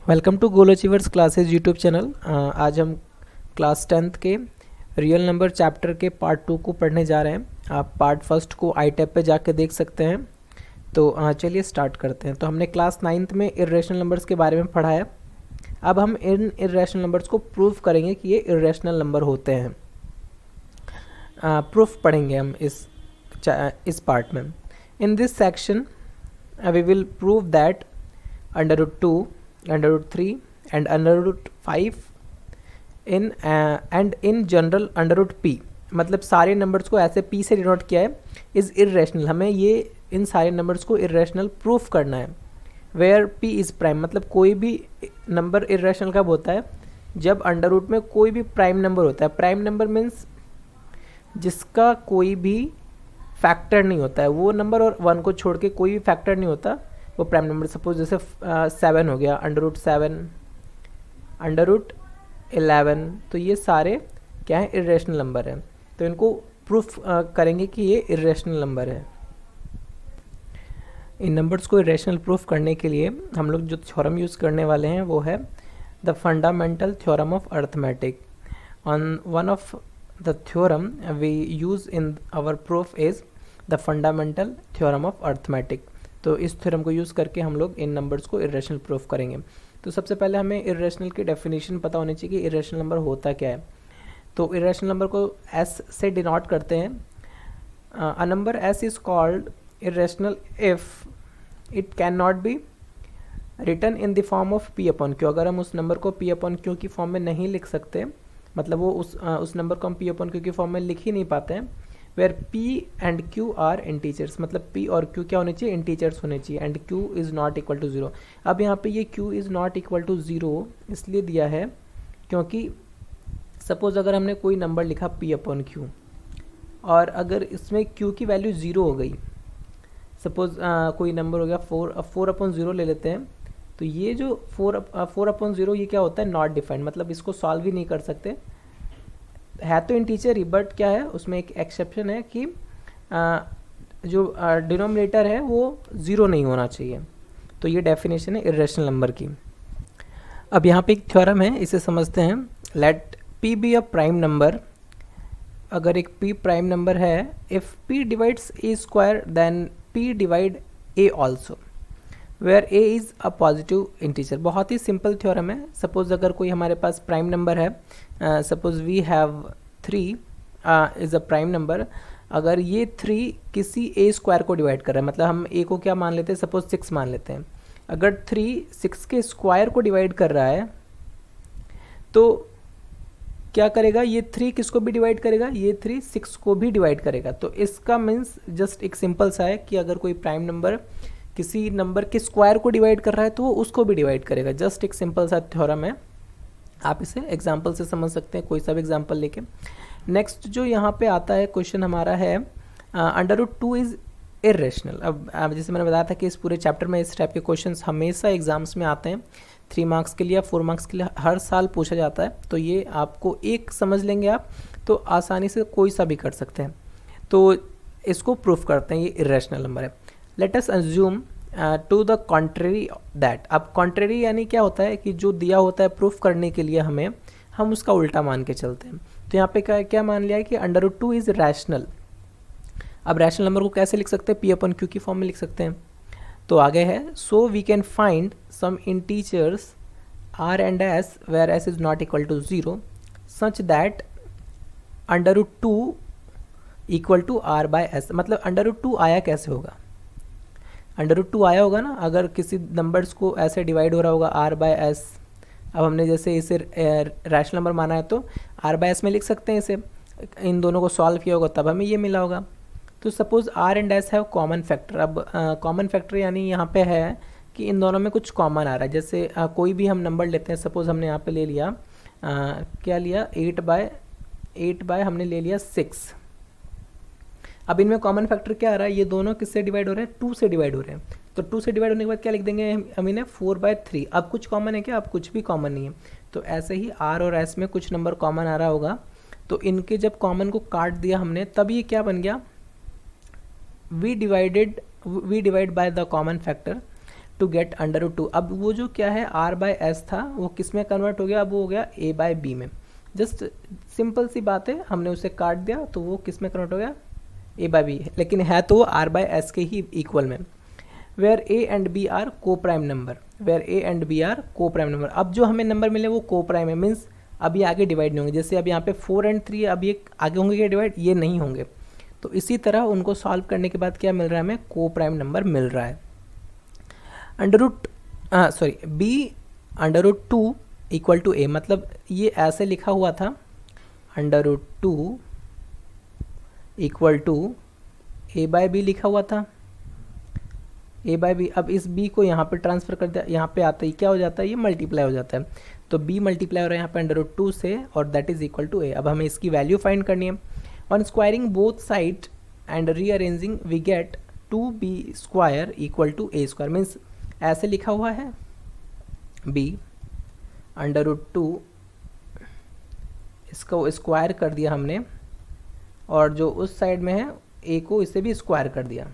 Welcome to goal achievers classes YouTube channel. आज हम class 10th के रियल नंबर चैप्टर के पार्ट 2 को पढ़ने जा रहे हैं। आप पार्ट फर्स्ट को आई टैब पे जाके देख सकते हैं। तो चलिए स्टार्ट करते हैं। तो हमने क्लास 9th में इर्रेशनल नंबर्स के बारे में पढ़ा है। अब हम इन इर्रेशनल नंबर्स को प्रूव करेंगे कि ये इर्रेशनल नंबर होते हैं। प्रूफ पढ़ेंगे हम इस पार्ट में। In this section we will prove that √2, √3 and √5 in general √p, मतलब सारे नंबर्स को ऐसे p से डिनोट किया है, इज़ इर्रेशनल। हमें ये इन सारे नंबर्स को इर्रेशनल प्रूफ करना है। वेयर p इज़ प्राइम, मतलब कोई भी नंबर इर्रेशनल कब होता है? जब अंडर रूट में कोई भी प्राइम नंबर होता है। प्राइम नंबर मीन्स जिसका कोई भी फैक्टर नहीं होता है, वो नंबर और 1 को छोड़ के कोई भी फैक्टर नहीं होता, वो प्राइम नंबर। सपोज जैसे 7 हो गया, √7, √11, तो ये सारे क्या है? इर्रेशनल नंबर है। तो इनको प्रूफ करेंगे कि ये इर्रेशनल नंबर है। इन नंबर्स को इर्रेशनल प्रूफ करने के लिए हम लोग जो थ्योरम यूज़ करने वाले हैं वो है the fundamental theorem of arithmetic. On one of the theorem we use in our proof is the fundamental theorem of arithmetic. तो इस थ्योरम को यूज़ करके हम लोग इन नंबर्स को इर्रेशनल प्रूफ करेंगे। तो सबसे पहले हमें इर्रेशनल की डेफिनेशन पता होनी चाहिए कि इर्रेशनल नंबर होता क्या है। तो इर्रेशनल नंबर को एस से डिनोट करते हैं। A number S is called irrational if it can not be written in the form of p upon q. अगर हम उस नंबर को पी अपॉन क्यू की फॉर्म में नहीं लिख सकते, मतलब वो उस नंबर को हम पी अपॉन क्यू की फॉर्म में लिख ही नहीं पाते हैं। Where p and q are integers, मतलब p और q क्या होने चाहिए? इंटीजर्स होने चाहिए। And q is not equal to 0। अब यहाँ पे ये q is not equal to 0 इसलिए दिया है क्योंकि सपोज अगर हमने कोई नंबर लिखा p अपॉन q और अगर इसमें q की वैल्यू 0 हो गई, सपोज कोई नंबर हो गया 4 अपॉन 0 ले लेते हैं, तो ये जो 4 अपॉन 0 ये क्या होता है? नॉट डिफाइंड, मतलब इसको सॉल्व ही नहीं कर सकते। है तो इंटीजर ही, बट क्या है उसमें एक एक्सेप्शन है कि जो डिनोमिनेटर है वो 0 नहीं होना चाहिए। तो ये डेफिनेशन है इर्रेशनल नंबर की। अब यहाँ पे एक थ्योरम है, इसे समझते हैं। Let p be a prime number. अगर एक p प्राइम नंबर है, if p divides a square then p divide a also, where a is a positive integer. बहुत ही सिंपल थ्योरम है। सपोज अगर कोई हमारे पास प्राइम नंबर है, suppose we have 3 is a prime number. अगर ये 3 किसी a स्क्वायर को डिवाइड कर रहा है, मतलब हम a को क्या मान लेते हैं? सपोज 6 मान लेते हैं। अगर 3 6 के स्क्वायर को डिवाइड कर रहा है तो क्या करेगा? ये 3 किसको भी डिवाइड करेगा? ये 3 6 को भी डिवाइड करेगा। तो इसका मीन्स जस्ट एक सिंपल सा है कि अगर कोई प्राइम नंबर किसी नंबर के स्क्वायर को डिवाइड कर रहा है तो वो उसको भी डिवाइड करेगा। जस्ट एक सिंपल सा थ्योरम है। आप इसे एग्जाम्पल से समझ सकते हैं, कोई सा भी एग्जाम्पल लेके। नेक्स्ट जो यहाँ पे आता है क्वेश्चन हमारा है √2 इज़ इर्रेशनल। अब जैसे मैंने बताया था कि इस पूरे चैप्टर में इस टाइप के क्वेश्चंस हमेशा एग्जाम्स में आते हैं। 3 मार्क्स के लिए या 4 मार्क्स के लिए हर साल पूछा जाता है। तो ये आपको एक समझ लेंगे आप तो आसानी से कोई सा भी कर सकते हैं। तो इसको प्रूफ करते हैं ये इर्रेशनल नंबर है। Let us assume to the contrary that. अब कॉन्ट्रेरी यानी क्या होता है कि जो दिया होता है प्रूफ करने के लिए हम उसका उल्टा मान के चलते हैं। तो यहाँ पे क्या मान लिया है कि √2 इज़ रैशनल। अब रैशनल नंबर को कैसे लिख सकते हैं? p अपॉन q की फॉर्म में लिख सकते हैं। तो आगे है, so we can find some integers r and s where s is not equal to 0 such that √2 equal to r by s। मतलब √2 आया कैसे होगा? √2 आया होगा ना, अगर किसी नंबर्स को ऐसे डिवाइड हो रहा होगा r बाय s। अब हमने जैसे इसे रैशनल नंबर माना है तो r बाय s में लिख सकते हैं इसे। इन दोनों को सॉल्व किया होगा तब हमें ये मिला होगा। तो suppose r and s have common factor. अब कॉमन फैक्टर यानी यहाँ पे है कि इन दोनों में कुछ कॉमन आ रहा है। जैसे कोई भी हम नंबर लेते हैं, सपोज हमने यहाँ पे ले लिया क्या लिया? 8 बाय हमने ले लिया 6। अब इनमें कॉमन फैक्टर क्या आ रहा है? ये दोनों किससे डिवाइड हो रहे हैं? 2 से डिवाइड हो रहे हैं। तो 2 से डिवाइड होने के बाद क्या लिख देंगे हम इन्हें? 4/3। अब कुछ कॉमन है क्या? अब कुछ भी कॉमन नहीं है। तो ऐसे ही r और s में कुछ नंबर कॉमन आ रहा होगा, तो इनके जब कॉमन को काट दिया हमने तब ये क्या बन गया? We divide by the common factor. To get under root two. अब वो जो क्या है आर बाय एस था वो किस में कन्वर्ट हो गया, अब वो हो गया ए बाय बी में। जस्ट सिंपल सी बात है, हमने उसे काट दिया तो वो किस में कन्वर्ट हो गया, ए बाय बी, लेकिन है तो वो आर बाय एस के ही इक्वल में। Where A and B are coprime number, where A and B are coprime number. अब जो हमें नंबर मिले वो को प्राइम है, मीन्स अभी आगे डिवाइड नहीं होंगे। जैसे अब यहाँ पे 4 एंड 3 अभी एक आगे होंगे क्या डिवाइड, ये नहीं होंगे। तो इसी तरह उनको सॉल्व करने के बाद क्या मिल रहा है हमें, को प्राइम नंबर मिल रहा है। Under root B under root 2 equal to A, मतलब ये ऐसे लिखा हुआ था under root 2 equal to A by B लिखा हुआ था, ए बाय बी। अब इस बी को यहाँ पे ट्रांसफर कर दिया, यहाँ पे आता ही क्या हो जाता है, ये मल्टीप्लाई हो जाता है। तो बी मल्टीप्लाई हो रहा है यहाँ पे अंडर रूट 2 से, और that is equal to a. अब हमें इसकी वैल्यू फाइंड करनी है। On squaring both side and rearranging we get 2b square equal to a square. Means ऐसे लिखा हुआ है b अंडर रूट 2, इसको स्क्वायर कर दिया हमने, और जो उस साइड में है a को इसे भी स्क्वायर कर दिया।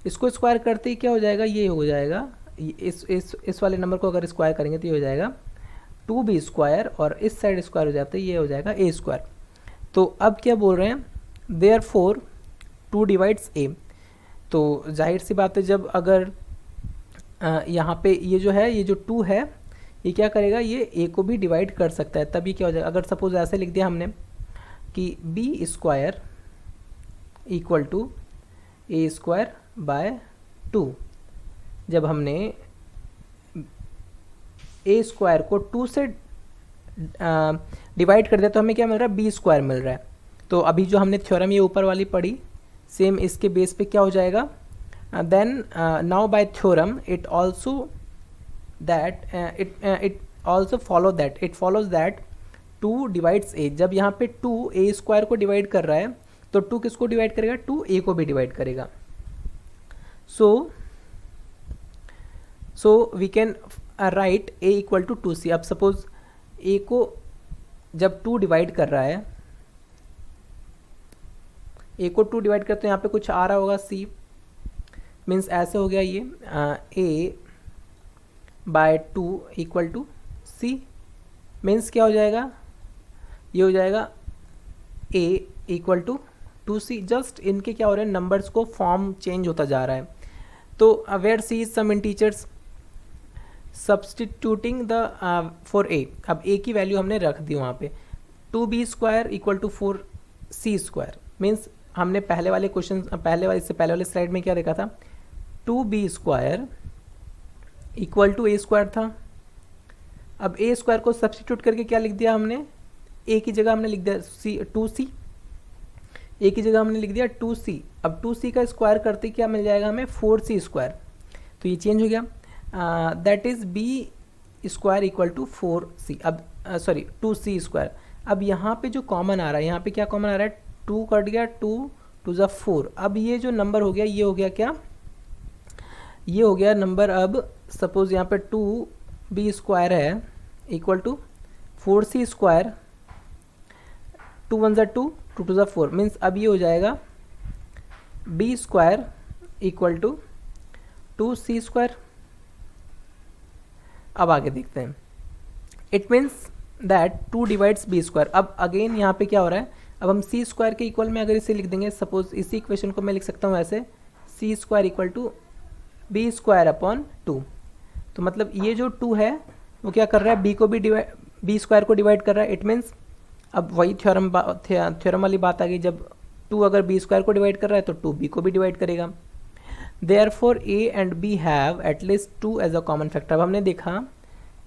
इसको स्क्वायर करते ही क्या हो जाएगा, ये हो जाएगा, इस वाले नंबर को अगर स्क्वायर करेंगे तो ये हो जाएगा 2b स्क्वायर, और इस साइड स्क्वायर हो जाता है, ये हो जाएगा a स्क्वायर। तो अब क्या बोल रहे हैं, देयरफॉर 2 डिवाइड्स a। तो जाहिर सी बात है जब अगर यहाँ पे ये जो है, ये जो 2 है ये क्या करेगा, ये a को भी डिवाइड कर सकता है। तभी क्या हो जाएगा, अगर सपोज ऐसे लिख दिया हमने कि b square equal to a square by 2, जब हमने ए स्क्वायर को 2 से डिवाइड कर दिया तो हमें क्या मिल रहा है, बी स्क्वायर मिल रहा है। तो अभी जो हमने थ्योरम ये ऊपर वाली पढ़ी, सेम इसके बेस पे क्या हो जाएगा, then now by theorem it also that it also follow that, it follows that 2 divides A. जब यहाँ पे 2 ए स्क्वायर को डिवाइड कर रहा है तो 2 किसको डिवाइड करेगा, 2 ए को भी डिवाइड करेगा। So we can write a equal to 2c। अब सपोज a को जब 2 डिवाइड कर रहा है, a को 2 डिवाइड करते हैं, यहाँ पे कुछ आ रहा होगा c, मीन्स ऐसे हो गया ये a by 2 equal to c। Means क्या हो जाएगा, ये हो जाएगा a equal to 2c। Just इनके क्या हो रहे हैं, नंबर्स को फॉर्म चेंज होता जा रहा है। तो where c is some integers substituting the for a। अब a की वैल्यू हमने रख दी वहाँ पे, 2b square equal to 4c square. Means हमने पहले वाले क्वेश्चन, इससे पहले वाले स्लाइड में क्या देखा था, 2b square equal to a square था। अब a स्क्वायर को सब्सटीट्यूट करके क्या लिख दिया हमने, a की जगह हमने लिख दिया 2c, a की जगह हमने लिख दिया 2c। अब 2c का स्क्वायर करते क्या मिल जाएगा हमें, 4c स्क्वायर। तो ये चेंज हो गया, that is b square equal to 4c। अब 2c स्क्वायर। अब यहाँ पे जो कॉमन आ रहा है, यहाँ पे क्या कॉमन आ रहा है, 2 कट गया, 2 टू ज़ 4। अब ये जो नंबर हो गया, ये हो गया क्या, ये हो गया नंबर। अब सपोज यहाँ पे 2b स्क्वायर है इक्वल टू 4c स्क्वायर, 2 1 ज़ा 2, 2 टू ज़ा 4। मीन्स अब ये हो जाएगा b square equal to 2c square. अब आगे देखते हैं, it means that 2 divides b square. अब अगेन यहाँ पे क्या हो रहा है, अब हम c स्क्वायर के इक्वल में अगर इसे लिख देंगे, सपोज इसी इक्वेशन को मैं लिख सकता हूँ ऐसे, c square equal to b square upon 2। तो मतलब ये जो 2 है वो क्या कर रहा है, b स्क्वायर को डिवाइड कर रहा है। इट मीन्स अब वही थ्योरम वाली बात आ गई, जब 2 अगर b स्क्वायर को डिवाइड कर रहा है तो 2b को भी डिवाइड करेगा। Therefore a and b have at least 2 as a common factor. अब हमने देखा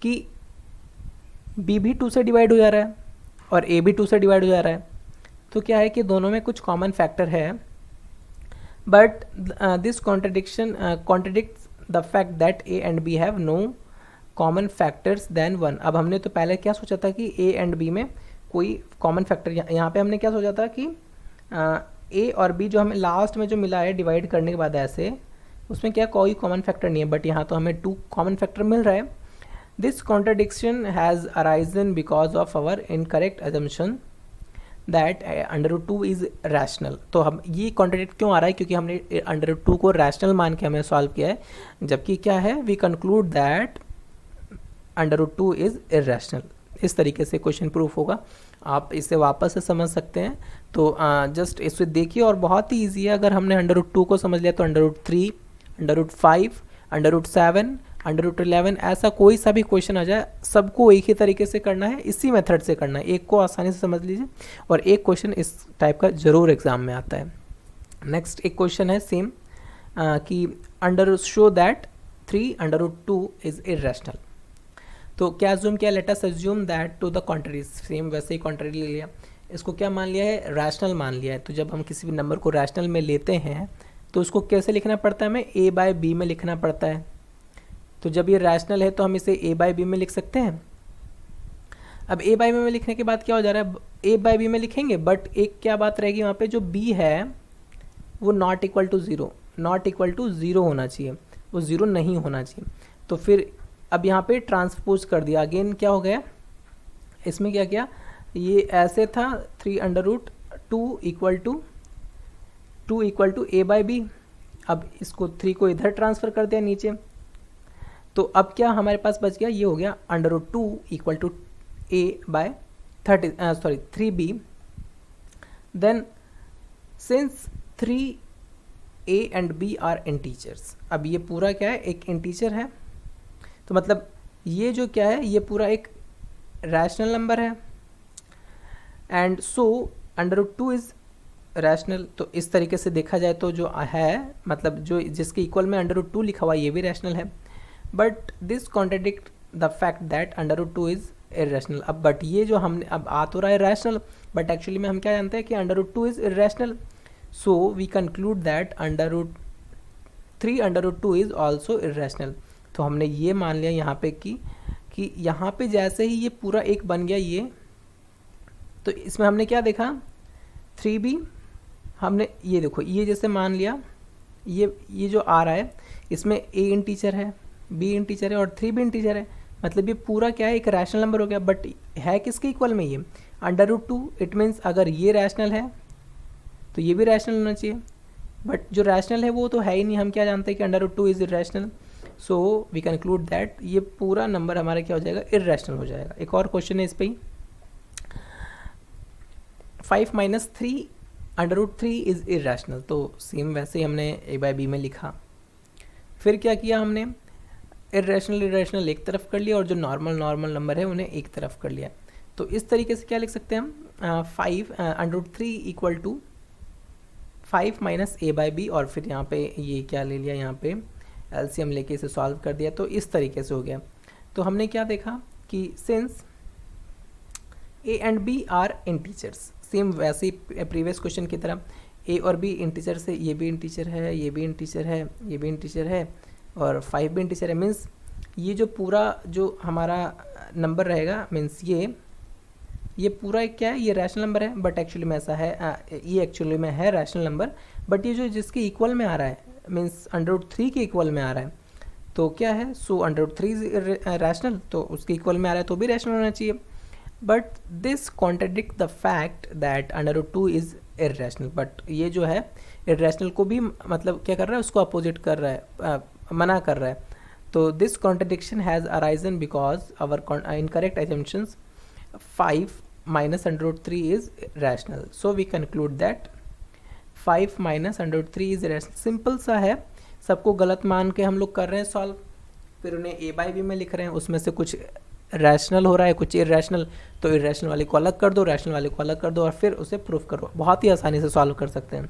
कि b भी 2 से डिवाइड हो जा रहा है और a भी 2 से डिवाइड हो जा रहा है, तो क्या है कि दोनों में कुछ कॉमन फैक्टर है। But this contradicts the fact that a and b have no common factors than 1। अब हमने तो पहले क्या सोचा था कि a एंड b में कोई कॉमन फैक्टर, यहाँ पे हमने क्या सोचा था कि a और b जो हमें लास्ट में जो मिला है डिवाइड करने के बाद ऐसे, उसमें क्या कोई कॉमन फैक्टर नहीं है, बट यहाँ तो हमें 2 कॉमन फैक्टर मिल रहा है। This contradiction has arisen because of our incorrect assumption that under root 2 is rational. तो हम ये कॉन्ट्रडिक्ट क्यों आ रहा है, क्योंकि हमने अंडर रूट 2 को रैशनल मान के हमें सॉल्व किया है, जबकि क्या है, we conclude that under root 2 is irrational. इस तरीके से क्वेश्चन प्रूफ होगा, आप इसे वापस से समझ सकते हैं। तो जस्ट इसे देखिए और बहुत ही ईजी है। अगर हमने अंडर रूट 2 को समझ लिया तो under root 3, under root 5, under root 7, under root 11, ऐसा कोई सा भी क्वेश्चन आ जाए सबको एक ही तरीके से करना है, इसी मेथड से करना है। एक को आसानी से समझ लीजिए और एक क्वेश्चन इस टाइप का जरूर एग्जाम में आता है। नेक्स्ट एक क्वेश्चन है सेम कि under show that 3 under root 2 is irrational. तो क्या अज्यूम किया, let us assume that to the contrary, same वैसे ही कॉन्ट्ररी ले लिया, इसको क्या मान लिया है, रैशनल मान लिया है। तो जब हम किसी भी नंबर को रैशनल में लेते हैं तो उसको कैसे लिखना पड़ता है, हमें a बाय बी में लिखना पड़ता है। तो जब ये रैशनल है तो हम इसे a बाय बी में लिख सकते हैं। अब a बाय बी में लिखने के बाद क्या हो जा रहा है, a बाय बी में लिखेंगे, बट एक क्या बात रहेगी वहाँ पे, जो b है वो not equal to zero, not equal to zero होना चाहिए, वो ज़ीरो नहीं होना चाहिए। तो फिर अब यहाँ पे ट्रांसपोज कर दिया, अगेन क्या हो गया, इसमें क्या किया, ये ऐसे था 3 under root 2 equal to a by b. अब इसको 3 को इधर ट्रांसफ़र कर दिया नीचे, तो अब क्या हमारे पास बच गया, ये हो गया under root 2 equal to a by 3b। Then since 3a and b are integers, अब ये पूरा क्या है, एक इंटीजर है, तो मतलब ये जो क्या है, ये पूरा एक रैशनल नंबर है, and so under root 2 is rational. तो इस तरीके से देखा जाए तो जो है, मतलब जो जिसके इक्वल में अंडर रूट 2 लिखा हुआ है ये भी रैशनल है, but this contradict the fact that under root 2 is irrational. अब बट ये जो हमने अब आ तो रहा है रैशनल, बट एक्चुअली में हम क्या जानते हैं कि under root 2 is irrational. So we conclude that under root 3 under root 2 is also irrational. तो हमने ये मान लिया यहाँ पे कि यहाँ पे जैसे ही ये पूरा एक बन गया ये, तो इसमें हमने क्या देखा, 3b, हमने ये देखो ये जैसे मान लिया, ये जो आ रहा है इसमें a इंटीजर है, b इंटीजर है और 3b इंटीजर है, मतलब ये पूरा क्या है, एक रैशनल नंबर हो गया। बट है किसके इक्वल में, ये अंडर रूट 2। इट मीन्स अगर ये रैशनल है तो ये भी रैशनल होना चाहिए, बट जो रैशनल है वो तो है ही नहीं। हम क्या जानते हैं कि under root 2 is irrational, so we conclude that ये पूरा नंबर हमारा क्या हो जाएगा, इरेशनल हो जाएगा। एक और क्वेश्चन है इस पर ही, 5 minus 3 under root 3 is irrational. तो सेम वैसे ही हमने a बाय बी में लिखा, फिर क्या किया हमने, इरेशनल एक तरफ कर लिया और जो नॉर्मल नंबर है उन्हें एक तरफ कर लिया। तो इस तरीके से क्या लिख सकते हैं हम, 5 under root 3 equal to 5 minus a by b, और फिर यहाँ पे ये क्या ले लिया, यहाँ पे एलसीएम लेके इसे सॉल्व कर दिया, तो इस तरीके से हो गया। तो हमने क्या देखा कि since a and b are integers, same वैसे ही प्रीवियस क्वेश्चन की तरह a और b इंटीजर से, ये भी इंटीजर है, ये भी इंटीजर है, ये भी इंटीजर है और 5 भी इंटीजर है। मीन्स ये जो पूरा जो हमारा नंबर रहेगा, मीन्स ये पूरा एक क्या है, ये रैशनल नंबर है, बट एक्चुअली में ऐसा है, ये एक्चुअली में है रैशनल नंबर, बट ये जो जिसके इक्वल में आ रहा है, मीन्स अंडर रूट 3 के इक्वल में आ रहा है, तो क्या है, सो अंडर रूट 3 रैशनल, तो उसके इक्वल में आ रहा है तो भी रैशनल होना चाहिए। But this contradict the fact that under root 2 is irrational. But ये जो है इरेशनल को भी मतलब क्या कर रहा है, उसको अपोजिट कर रहा है, मना कर रहा है। तो this contradiction has arisen because our incorrect assumptions 5 minus under root 3 is rational. So we conclude that 5 minus under root 3 is rational. Simple सा है, सबको गलत मान के हम लोग कर रहे हैं सॉल्व, फिर उन्हें a बाई बी में लिख रहे हैं, उसमें से कुछ रैशनल हो रहा है, कुछ इरेशनल, तो इरेशनल वाले को अलग कर दो, रैशनल वाले को अलग कर दो और फिर उसे प्रूफ करो। बहुत ही आसानी से सॉल्व कर सकते हैं।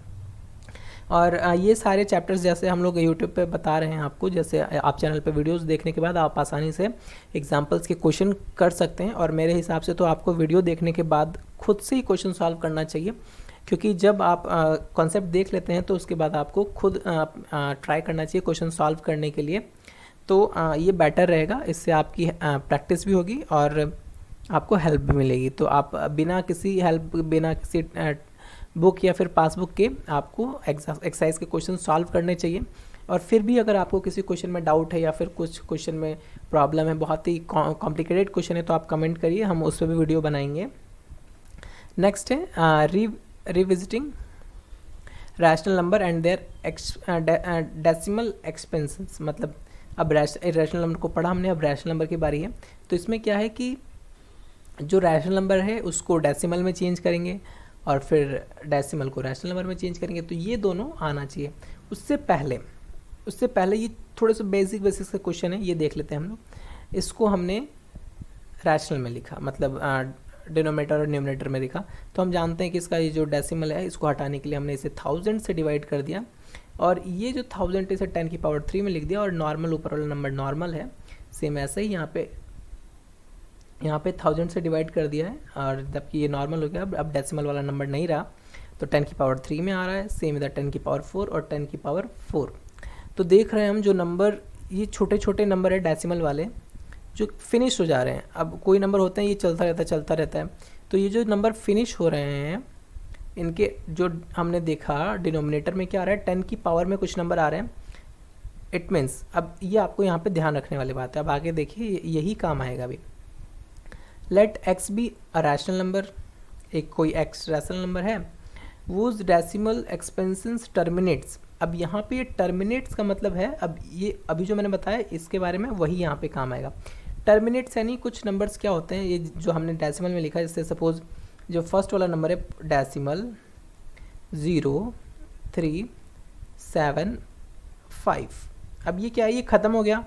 और ये सारे चैप्टर्स जैसे हम लोग यूट्यूब पे बता रहे हैं आपको, जैसे आप चैनल पे वीडियोस देखने के बाद आप आसानी से एग्जांपल्स के क्वेश्चन कर सकते हैं। और मेरे हिसाब से तो आपको वीडियो देखने के बाद खुद से ही क्वेश्चन सॉल्व करना चाहिए, क्योंकि जब आप कॉन्सेप्ट देख लेते हैं तो उसके बाद आपको खुद ट्राई करना चाहिए क्वेश्चन सॉल्व करने के लिए। तो ये बेटर रहेगा, इससे आपकी प्रैक्टिस भी होगी और आपको हेल्प भी मिलेगी। तो आप बिना किसी हेल्प, बिना किसी बुक या फिर पासबुक के आपको एक्सरसाइज के क्वेश्चन सॉल्व करने चाहिए। और फिर भी अगर आपको किसी क्वेश्चन में डाउट है या फिर कुछ क्वेश्चन में प्रॉब्लम है, बहुत ही कॉम्प्लिकेटेड क्वेश्चन है, तो आप कमेंट करिए, हम उस पर भी वीडियो बनाएंगे। नेक्स्ट है revisiting rational number and their decimal expansions. मतलब अब रैशनल नंबर को पढ़ा हमने, अब रैशनल नंबर की बारी है। तो इसमें क्या है कि जो रैशनल नंबर है उसको डेसिमल में चेंज करेंगे और फिर डेसिमल को रैशनल नंबर में चेंज करेंगे, तो ये दोनों आना चाहिए। उससे पहले ये थोड़े से बेसिक का क्वेश्चन है, ये देख लेते हैं हम लोग। इसको हमने रैशनल में लिखा, मतलब डिनोमिनेटर और न्यूमरेटर में लिखा, तो हम जानते हैं कि इसका ये जो डेसिमल है इसको हटाने के लिए हमने इसे 1000 से डिवाइड कर दिया, और ये जो 1000 इसे 10 की पावर 3 में लिख दिया, और नॉर्मल ऊपर वाला नंबर नॉर्मल है, सेम ऐसे ही यहाँ पे 1000 से डिवाइड कर दिया है, और जबकि ये नॉर्मल हो गया, अब डेसिमल वाला नंबर नहीं रहा, तो 10 की पावर 3 में आ रहा है, सेम इधर 10 की पावर 4 और 10 की पावर 4। तो देख रहे हैं हम जो नंबर, ये छोटे छोटे नंबर है डेसिमल वाले जो फिनिश हो जा रहे हैं। अब कोई नंबर होते हैं ये चलता रहता है, तो ये जो नंबर फिनिश हो रहे हैं इनके जो हमने देखा डिनोमिनेटर में क्या आ रहा है, 10 की पावर में कुछ नंबर आ रहे हैं। इट मीन्स अब ये आपको यहाँ पे ध्यान रखने वाली बात है। अब आगे देखिए यही काम आएगा अभी। Let x be a rational number, एक कोई एक्स रैशनल नंबर है, वूज डेसिमल एक्सपेंशंस टर्मिनेट्स। अब यहाँ पे ये टर्मिनेट्स का मतलब है, अब ये अभी जो मैंने बताया इसके बारे में वही यहाँ पे काम आएगा। टर्मिनेट्स यानी कुछ नंबर्स क्या होते हैं, ये जो हमने डेसिमल में लिखा है, जैसे सपोज जो फर्स्ट वाला नंबर है डेसिमल 0 3 7 5। अब ये क्या है, ये ख़त्म हो गया।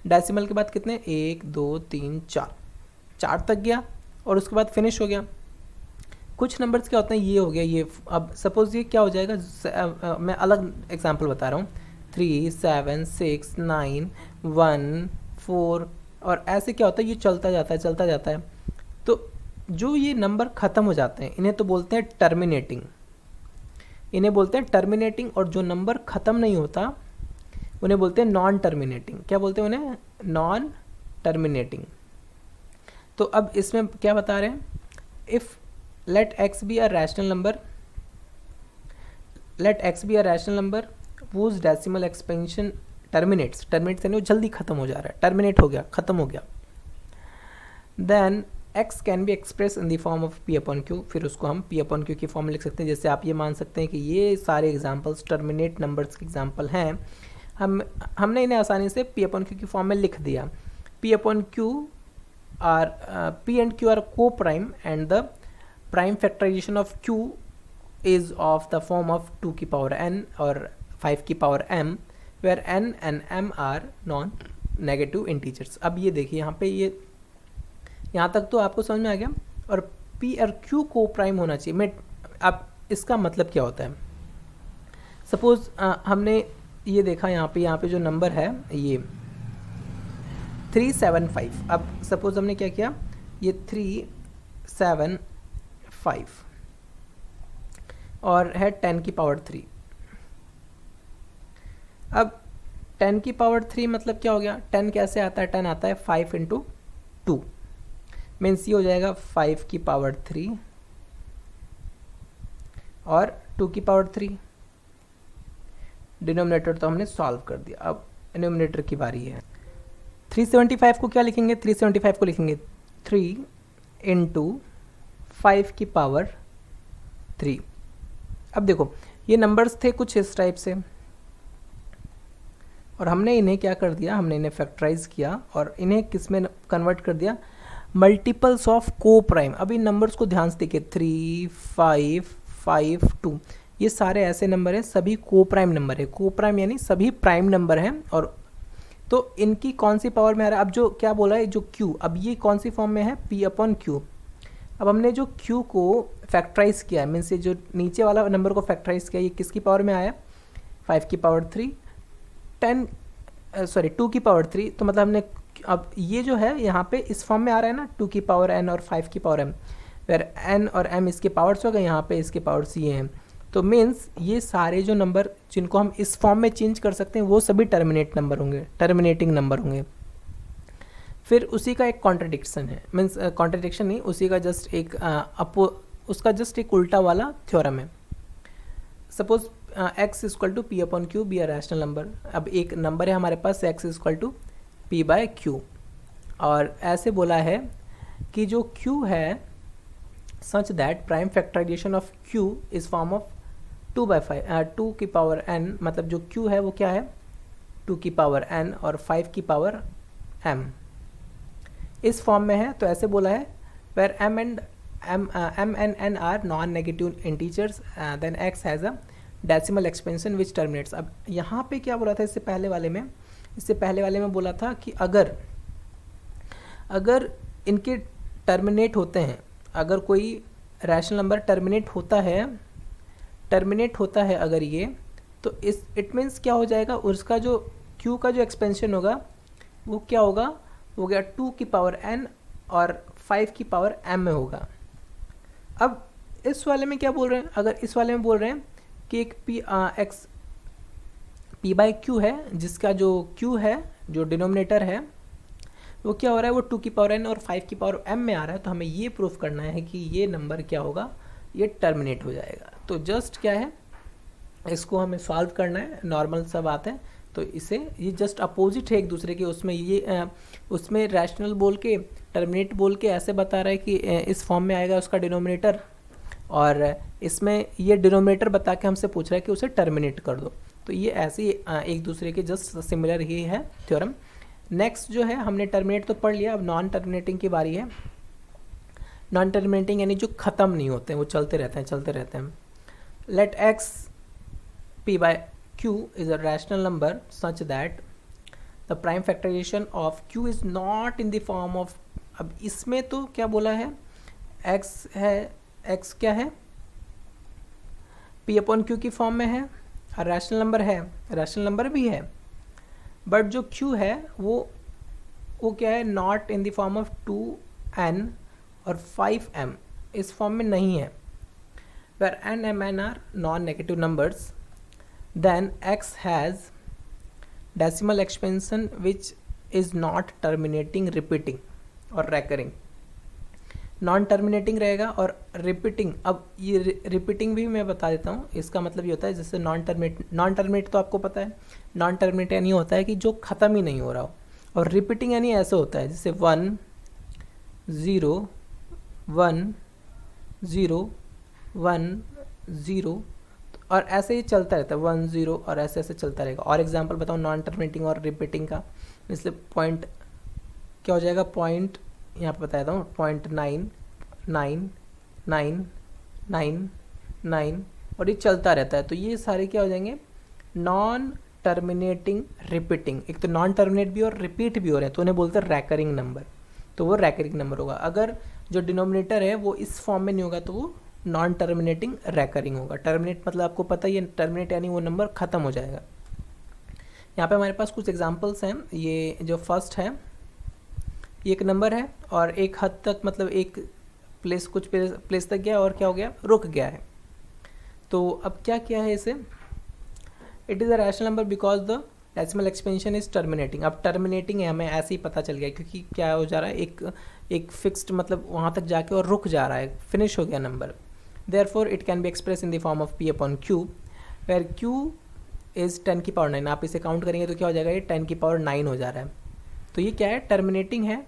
डेसिमल के बाद कितने, 1 2 3 4 तक गया और उसके बाद फिनिश हो गया। कुछ नंबर्स क्या होते हैं, ये हो गया ये। अब सपोज ये क्या हो जाएगा, मैं अलग एग्जांपल बता रहा हूँ, 3 7 6 9 1 4, और ऐसे क्या होता है, ये चलता जाता है। तो जो ये नंबर ख़त्म हो जाते हैं इन्हें तो बोलते हैं टर्मिनेटिंग, और जो नंबर ख़त्म नहीं होता उन्हें बोलते हैं नॉन टर्मिनेटिंग। क्या बोलते हैं उन्हें, नॉन टर्मिनेटिंग। तो अब इसमें क्या बता रहे हैं, if let x be a rational number whose decimal expansion terminates यानी वो जल्दी खत्म हो जा रहा है, टर्मिनेट हो गया, खत्म हो गया, then x can be expressed in the form of p upon q। फिर उसको हम p upon q की फॉर्म में लिख सकते हैं। जैसे आप ये मान सकते हैं कि ये सारे एग्जांपल्स टर्मिनेट नंबर्स के एग्जांपल हैं, हमने इन्हें आसानी से p upon q की फॉर्म में लिख दिया। p upon q are p and q are co-prime and the prime factorization of q is of the form of 2 की पावर n और 5 की power m, where n and m are non negative integers। अब ये देखिए यहाँ पे, ये यहाँ तक तो आपको समझ में आ गया। और p और q को प्राइम होना चाहिए। मैं अब इसका मतलब क्या होता है, सपोज हमने ये देखा यहाँ पे जो नंबर है ये 375। अब सपोज हमने क्या किया, ये 375 और है 10 की पावर 3। अब 10 की पावर 3 मतलब क्या हो गया, 10 कैसे आता है, 10 आता है 5 इंटू 2, मीन्स ये हो जाएगा 5 की पावर 3 और 2 की पावर 3। डिनोमिनेटर तो हमने सॉल्व कर दिया, अब न्यूमरेटर की बारी है। 375 को क्या लिखेंगे, 375 को लिखेंगे 3 इंटू 5 की पावर 3। अब देखो ये नंबर्स थे कुछ इस टाइप से, और हमने इन्हें क्या कर दिया, हमने इन्हें फैक्टराइज किया और इन्हें किस में कन्वर्ट कर दिया, मल्टीपल्स ऑफ को प्राइम। अब इन नंबर्स को ध्यान से देखिए, 3 5 5 2, ये सारे ऐसे नंबर हैं, सभी को प्राइम नंबर है। को प्राइम यानी सभी प्राइम नंबर हैं, और तो इनकी कौन सी पावर में आ रहा है। अब जो क्या बोला है, जो q, अब ये कौन सी फॉर्म में है, p अपॉन q। अब हमने जो q को फैक्टराइज किया है, मीन्स जो नीचे वाला नंबर को फैक्टराइज किया, ये किसकी पावर में आया, 5 की पावर 3 2 की पावर 3। तो मतलब हमने, अब ये जो है यहाँ पे इस फॉर्म में आ रहा है ना, 2 की पावर n और 5 की पावर m, वेर n और m इसके पावर्स हो गए, यहाँ पे इसके पावर्स ये हैं। तो मीन्स ये सारे जो नंबर जिनको हम इस फॉर्म में चेंज कर सकते हैं वो सभी टर्मिनेटिंग नंबर होंगे। फिर उसी का एक कॉन्ट्रडिक्शन है, मीन्स कॉन्ट्रडिक्शन नहीं, उसी का जस्ट एक उसका जस्ट एक उल्टा वाला थ्योरम है। Suppose x equal to p upon q be a rational number. अब एक नंबर है हमारे पास x equal to p by q, और ऐसे बोला है कि जो q है such that prime factorization of q is form of 2 by 5 2 की पावर n, मतलब जो q है वो क्या है 2 की पावर n और 5 की पावर m इस फॉर्म में है। तो ऐसे बोला है where m and n are non negative integers then x has a decimal expansion which terminates. अब यहाँ पे क्या बोला था इससे पहले वाले में बोला था कि अगर इनके टर्मिनेट होते हैं, अगर कोई रैशनल नंबर टर्मिनेट होता है अगर ये, तो इस इट मीन्स क्या हो जाएगा, उसका जो q का जो एक्सपेंशन होगा वो क्या होगा, हो गया 2 की पावर n और 5 की पावर m में होगा। अब इस वाले में क्या बोल रहे हैं, अगर इस वाले में बोल रहे हैं कि एक p बाई क्यू है, जिसका जो q है जो डिनोमिनेटर है वो क्या हो रहा है, वो 2 की पावर n और 5 की पावर m में आ रहा है। तो हमें ये प्रूफ करना है कि ये नंबर क्या होगा, ये टर्मिनेट हो जाएगा। तो जस्ट क्या है, इसको हमें सॉल्व करना है, नॉर्मल सा बात है। तो इसे ये जस्ट अपोजिट है एक दूसरे के, उसमें रैशनल बोल के टर्मिनेट बोल के ऐसे बता रहा है कि इस फॉर्म में आएगा उसका डिनोमिनेटर, और इसमें ये डिनोमिनेटर बता के हमसे पूछ रहा है कि उसे टर्मिनेट कर दो। तो ये ऐसे ही एक दूसरे के जस्ट सिमिलर ही है थ्योरम। नेक्स्ट जो है, हमने टर्मिनेट तो पढ़ लिया, अब नॉन टर्मिनेटिंग की बारी है। नॉन टर्मिनेटिंग यानी जो ख़त्म नहीं होते हैं, वो चलते रहते हैं। Let x p by q is a rational number such that the prime factorization of q is not in the form of, अब इसमें तो क्या बोला है, x क्या है p अपॉन q की फॉर्म में है और रैशनल नंबर भी है, बट जो q है वो क्या है, not in the form of 2n और 5m, इस फॉर्म में नहीं है। where n m n are non-negative numbers, then x has decimal expansion which is not terminating, repeating और recurring। नॉन टर्मिनेटिंग रहेगा और रिपीटिंग। अब ये रिपीटिंग भी मैं बता देता हूँ, इसका मतलब ये होता है जैसे नॉन टर्मिनेट तो आपको पता है, नॉन टर्मिनेट यानी होता है कि जो ख़त्म ही नहीं हो रहा हो, और रिपीटिंग यानी ऐसे होता है जैसे 1 0 1 0 1 0 और ऐसे ही चलता रहता है 1 0 और ऐसे चलता रहेगा। और एग्जांपल बताओ नॉन टर्मिनेटिंग और रिपीटिंग का, इसलिए पॉइंट क्या हो जाएगा, पॉइंट यहाँ पे बता देता हूँ, 0.99999 और ये चलता रहता है। तो ये सारे क्या हो जाएंगे, नॉन टर्मिनेटिंग रिपीटिंग। एक तो नॉन टर्मिनेट भी और रिपीट भी हो रहे हैं, तो उन्हें बोलते हैं रैकरिंग नंबर। तो वो रैकरिंग नंबर होगा। अगर जो डिनोमिनेटर है वो इस फॉर्म में नहीं होगा तो वो नॉन टर्मिनेटिंग रैकरिंग होगा। टर्मिनेट मतलब आपको पता ही है, टर्मिनेट यानी वो नंबर ख़त्म हो जाएगा। यहाँ पे हमारे पास कुछ एग्जांपल्स हैं। ये जो फर्स्ट है, एक नंबर है और एक हद तक मतलब एक प्लेस कुछ प्लेस तक गया और क्या हो गया, रुक गया है। तो अब क्या किया है इसे, it is a rational number because the decimal expansion is terminating. अब टर्मिनेटिंग है हमें ऐसे ही पता चल गया क्योंकि क्या हो जा रहा है, एक फिक्स्ड मतलब वहाँ तक जाके और रुक जा रहा है, फिनिश हो गया number. Therefore it can be express in the form of p upon q, where q is 10 की पावर 9। आप इसे काउंट करेंगे तो क्या हो जाएगा, ये 10 की पावर 9 हो जा रहा है। तो ये क्या है, टर्मिनेटिंग है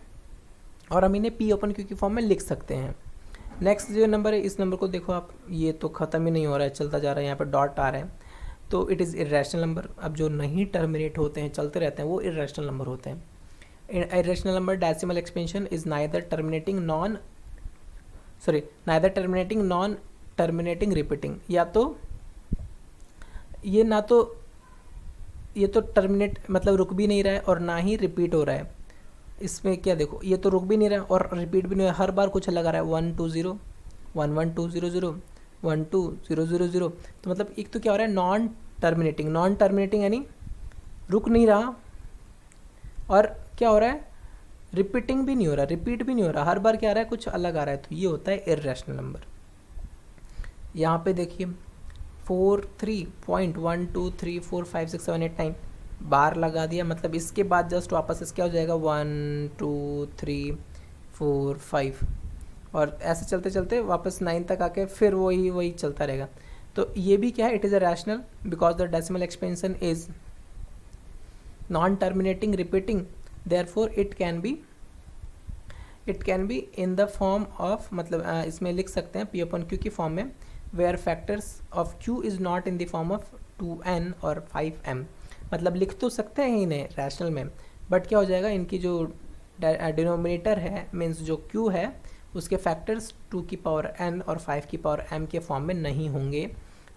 और हम इन्हें p अपन q की फॉर्म में लिख सकते हैं। नेक्स्ट जो नंबर है, इस नंबर को देखो आप, ये तो ख़त्म ही नहीं हो रहा है, चलता जा रहा है, यहाँ पर डॉट आ रहा है, तो इट इज़ इरेशनल नंबर। अब जो नहीं टर्मिनेट होते हैं, चलते रहते हैं, वो इरेशनल नंबर होते हैं। Irrational number decimal expansion is neither terminating non terminating repeating. या तो ये तो टर्मिनेट मतलब रुक भी नहीं रहा है और ना ही रिपीट हो रहा है। इसमें क्या देखो, ये तो रुक भी नहीं रहा है और रिपीट भी नहीं हो रहा है, हर बार कुछ लगा रहा है, 1 2 0 1 1 2 0 0 1 2 0 0 0। तो मतलब एक तो क्या हो रहा है, नॉन टर्मिनेटिंग यानी रुक नहीं रहा, और क्या हो रहा है, रिपीटिंग भी नहीं हो रहा, रिपीट भी नहीं हो रहा, हर बार क्या आ रहा है, कुछ अलग आ रहा है। तो ये होता है इर्रेशनल नंबर। यहाँ पे देखिए 4 3.123456789 बार लगा दिया, मतलब इसके बाद जस्ट वापस इस क्या हो जाएगा 1 2 3 4 5 और ऐसे चलते चलते वापस 9 तक आके फिर वही चलता रहेगा। तो ये भी क्या है, it is a rational because the decimal expansion is non terminating repeating, therefore it can be it can be in the form of, मतलब इसमें लिख सकते हैं पी अपन क्यू की फॉर्म में, where factors of q is not in the form of 2n और 5m। मतलब लिख तो सकते हैं इन्हें रैशनल में, बट क्या हो जाएगा, इनकी जो डिनोमिनेटर है मीन्स जो q है उसके फैक्टर्स 2 की पावर n और 5 की पावर m के फॉर्म में नहीं होंगे।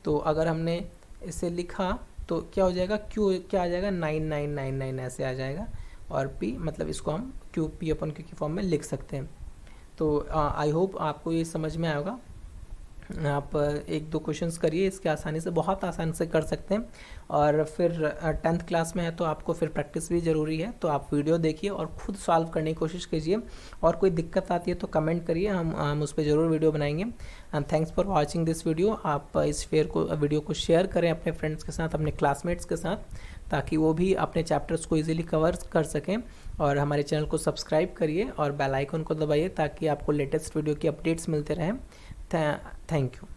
तो अगर हमने इसे लिखा तो क्या हो जाएगा, q क्या आ जाएगा 9999 ऐसे आ जाएगा, और p मतलब इसको हम q p अपन q की फॉर्म में लिख सकते हैं। तो आई होप आपको ये समझ में आएगा। आप एक दो क्वेश्चंस करिए इसके, आसानी से, बहुत आसान से कर सकते हैं। और फिर 10th क्लास में है तो आपको फिर प्रैक्टिस भी ज़रूरी है, तो आप वीडियो देखिए और ख़ुद सॉल्व करने की कोशिश कीजिए। और कोई दिक्कत आती है तो कमेंट करिए, हम उस पर ज़रूर वीडियो बनाएंगे। And thanks for watching this video. आप इस वीडियो को शेयर करें अपने फ्रेंड्स के साथ, अपने क्लासमेट्स के साथ, ताकि वो भी अपने चैप्टर्स को ईजिली कवर कर सकें। और हमारे चैनल को सब्सक्राइब करिए और बेल आइकन को दबाइए ताकि आपको लेटेस्ट वीडियो की अपडेट्स मिलते रहें। Thank you.